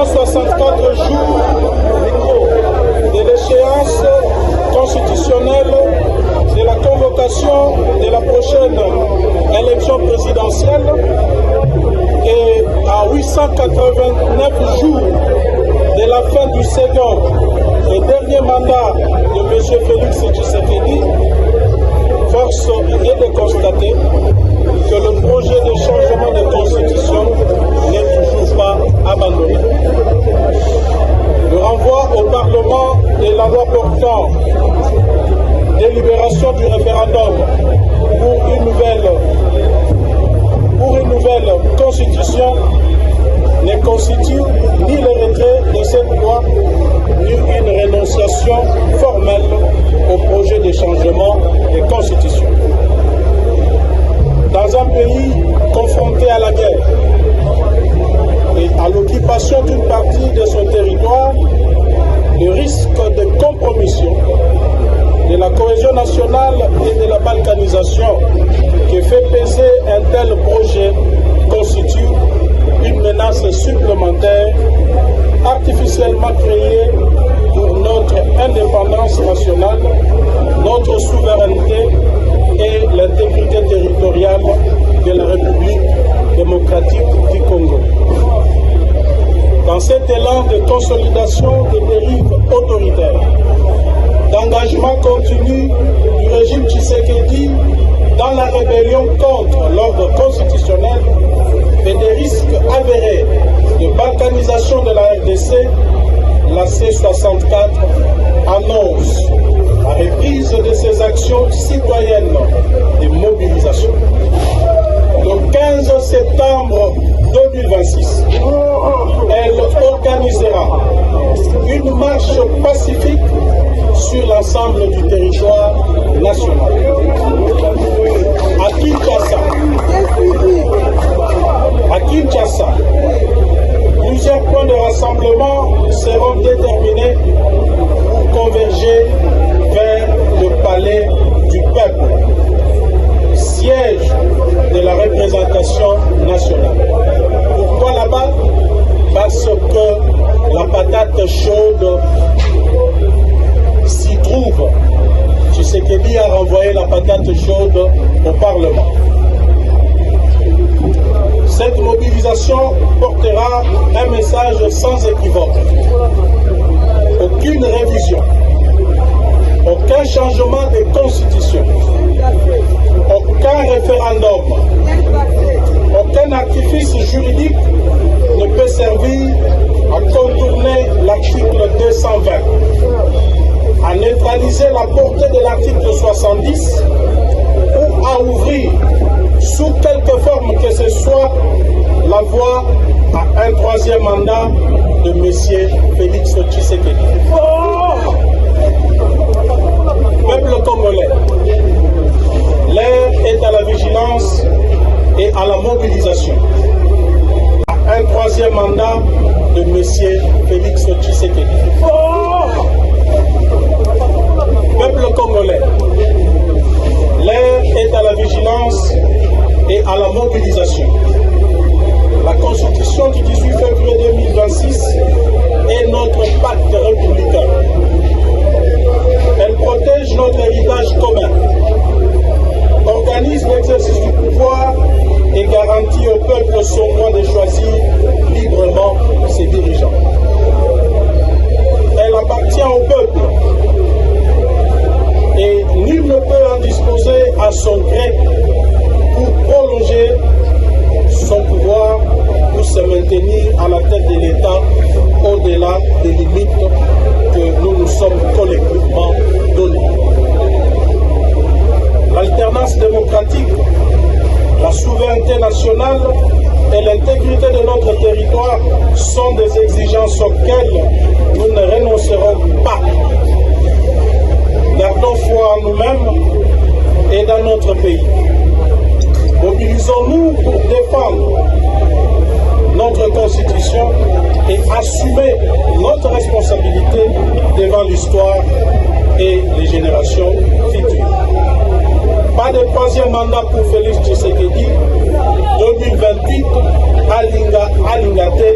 164 jours de l'échéance constitutionnelle de la convocation de la prochaine élection présidentielle et à 889 jours de la fin du second et dernier mandat de M. Félix Tshisekedi, force est de constater que le projet de changement de constitution n'est toujours pas abandonné. Le renvoi au Parlement de la loi portant délibération du référendum pour une nouvelle constitution ne constitue ni le retrait de cette loi, ni une renonciation formelle au projet de changement de constitution. Dans un pays confronté à la guerre et à l'occupation d'une partie de son territoire, le risque de compromission de la cohésion nationale et de la balkanisation que fait peser un tel projet constitue une menace supplémentaire artificiellement créée pour notre indépendance nationale, notre souveraineté et l'intégrité territoriale de la République démocratique du Congo. Dans cet élan de consolidation des dérives autoritaires, d'engagement continu du régime Tshisekedi dans la rébellion contre l'ordre constitutionnel et des risques avérés de balkanisation de la RDC, la C64 annonce la reprise de ses actions citoyennes de mobilisation. Le 15 septembre 2026, elle organisera une marche pacifique sur l'ensemble du territoire national. À Kinshasa, plusieurs points de rassemblement seront déterminés pour converger vers le palais du peuple, siège de la représentation nationale. Pourquoi là-bas? Parce que la patate chaude s'y trouve. Tshisekedi a renvoyé la patate chaude au Parlement. Cette mobilisation portera un message sans équivoque. Aucune révision, aucun changement de constitution, aucun référendum, aucun artifice juridique ne peut servir à contourner l'article 220, à neutraliser la portée de l'article 70 ou à ouvrir, sous quelque forme que ce soit, la voie à un troisième mandat de M. Félix Tshisekedi. Peuple congolais, l'heure est à la vigilance et à la mobilisation. À un troisième mandat de M. Félix Tshisekedi. Peuple congolais, l'heure est à la vigilance et à la mobilisation. La Constitution du 18 février 2026 est notre pacte républicain. Elle protège notre héritage commun, organise l'exercice du pouvoir et garantit au peuple son droit de choisir librement ses dirigeants. Elle appartient au peuple et nul ne peut en disposer à son gré pour prolonger son pouvoir ou se maintenir à la tête de l'État au-delà des limites que nous nous sommes collectivement données. L'alternance démocratique, la souveraineté nationale et l'intégrité de notre territoire sont des exigences auxquelles nous ne renoncerons pas. Gardons foi en nous-mêmes et dans notre pays. Mobilisons-nous pour défendre notre Constitution et assumer notre responsabilité devant l'histoire et les générations futures. Pas de troisième mandat pour Félix Tshisekedi. 2028, Alingate,